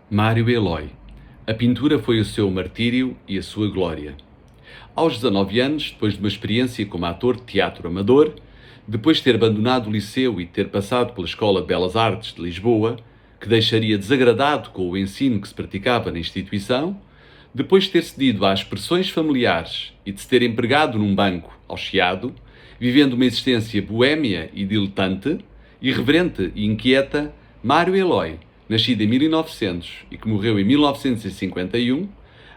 Mário Eloy. A pintura foi o seu martírio e a sua glória. Aos 19 anos, depois de uma experiência como ator de teatro amador, depois de ter abandonado o liceu e ter passado pela Escola de Belas Artes de Lisboa, que deixaria desagradado com o ensino que se praticava na instituição, depois de ter cedido às pressões familiares e de se ter empregado num banco ao Chiado, vivendo uma existência boémia e diletante, irreverente e inquieta, Mário Eloy, nascido em 1900 e que morreu em 1951,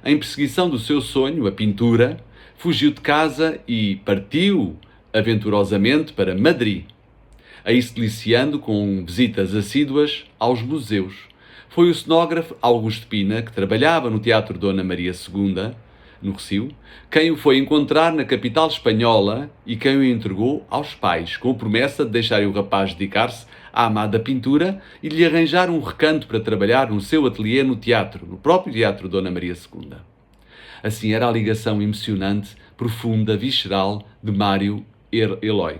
em perseguição do seu sonho, a pintura, fugiu de casa e partiu aventurosamente para Madrid, aí se deliciando com visitas assíduas aos museus. Foi o cenógrafo Augusto Pina, que trabalhava no Teatro Dona Maria II, no Rossio, quem o foi encontrar na capital espanhola e quem o entregou aos pais, com a promessa de deixarem o rapaz dedicar-se à amada pintura e de lhe arranjar um recanto para trabalhar no seu ateliê no teatro, no próprio Teatro Dona Maria II. Assim era a ligação emocionante, profunda, visceral de Mário Eloy,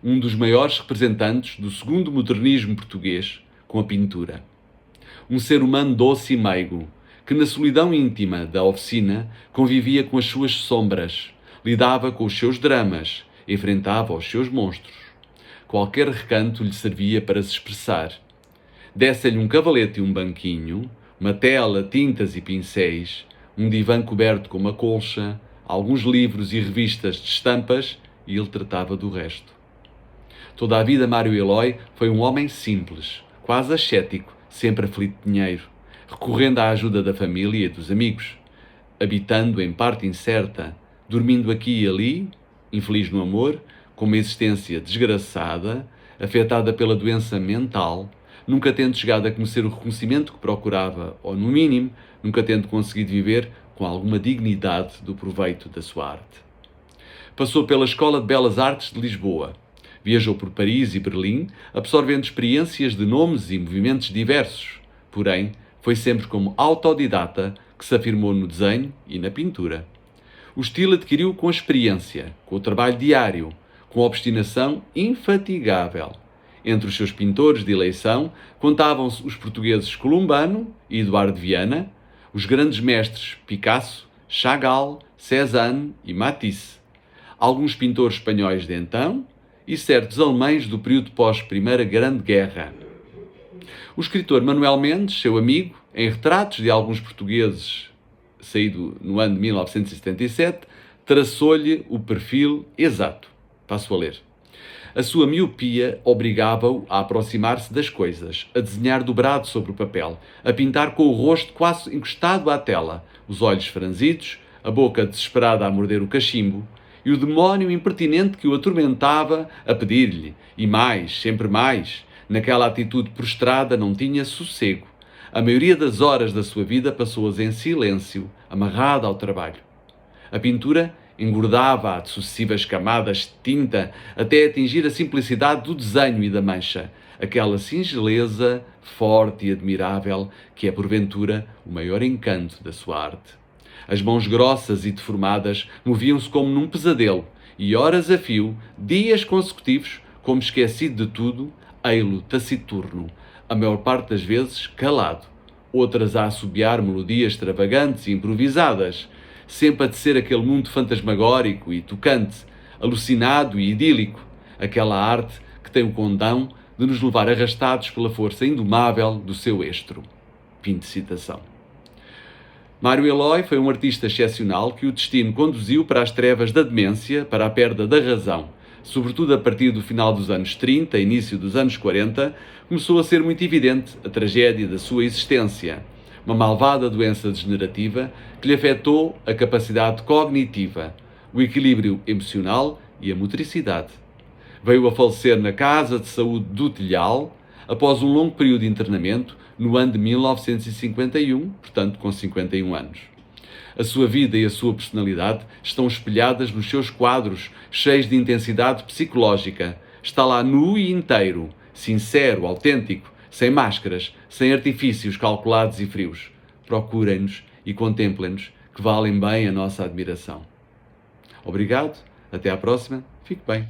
um dos maiores representantes do segundo modernismo português com a pintura. Um ser humano doce e meigo, que na solidão íntima da oficina convivia com as suas sombras, lidava com os seus dramas, enfrentava os seus monstros. Qualquer recanto lhe servia para se expressar. Desse-lhe um cavalete e um banquinho, uma tela, tintas e pincéis, um divã coberto com uma colcha, alguns livros e revistas de estampas, e ele tratava do resto. Toda a vida Mário Eloy foi um homem simples, quase ascético, sempre aflito de dinheiro, recorrendo à ajuda da família e dos amigos, habitando em parte incerta, dormindo aqui e ali, infeliz no amor, com uma existência desgraçada, afetada pela doença mental, nunca tendo chegado a conhecer o reconhecimento que procurava, ou, no mínimo, nunca tendo conseguido viver com alguma dignidade do proveito da sua arte. Passou pela Escola de Belas Artes de Lisboa. Viajou por Paris e Berlim, absorvendo experiências de nomes e movimentos diversos. Porém, foi sempre como autodidata que se afirmou no desenho e na pintura. O estilo adquiriu com a experiência, com o trabalho diário, com a obstinação infatigável. Entre os seus pintores de eleição contavam-se os portugueses Columbano e Eduardo Viana, os grandes mestres Picasso, Chagall, Cézanne e Matisse, alguns pintores espanhóis de então e certos alemães do período pós-Primeira Grande Guerra. O escritor Manuel Mendes, seu amigo, em retratos de alguns portugueses, saído no ano de 1977, traçou-lhe o perfil exato. Passo a ler. A sua miopia obrigava-o a aproximar-se das coisas, a desenhar dobrado sobre o papel, a pintar com o rosto quase encostado à tela, os olhos franzidos, a boca desesperada a morder o cachimbo, e o demónio impertinente que o atormentava a pedir-lhe, e mais, sempre mais. Naquela atitude prostrada não tinha sossego. A maioria das horas da sua vida passou-as em silêncio, amarrada ao trabalho. A pintura engordava-a de sucessivas camadas de tinta até atingir a simplicidade do desenho e da mancha, aquela singeleza forte e admirável que é, porventura, o maior encanto da sua arte. As mãos grossas e deformadas moviam-se como num pesadelo, e horas a fio, dias consecutivos, como esquecido de tudo, ei-lo taciturno, a maior parte das vezes calado, outras a assobiar melodias extravagantes e improvisadas, sempre a tecer aquele mundo fantasmagórico e tocante, alucinado e idílico, aquela arte que tem o condão de nos levar arrastados pela força indomável do seu estro. Fim de citação. Mário Eloy foi um artista excepcional que o destino conduziu para as trevas da demência, para a perda da razão. Sobretudo a partir do final dos anos 30 e início dos anos 40, começou a ser muito evidente a tragédia da sua existência. Uma malvada doença degenerativa que lhe afetou a capacidade cognitiva, o equilíbrio emocional e a motricidade. Veio a falecer na Casa de Saúde do Telhal, após um longo período de internamento, no ano de 1951, portanto com 51 anos. A sua vida e a sua personalidade estão espelhadas nos seus quadros, cheios de intensidade psicológica. Está lá nu e inteiro, sincero, autêntico, sem máscaras, sem artifícios calculados e frios. Procurem-nos e contemplem-nos, que valem bem a nossa admiração. Obrigado, até à próxima, fique bem.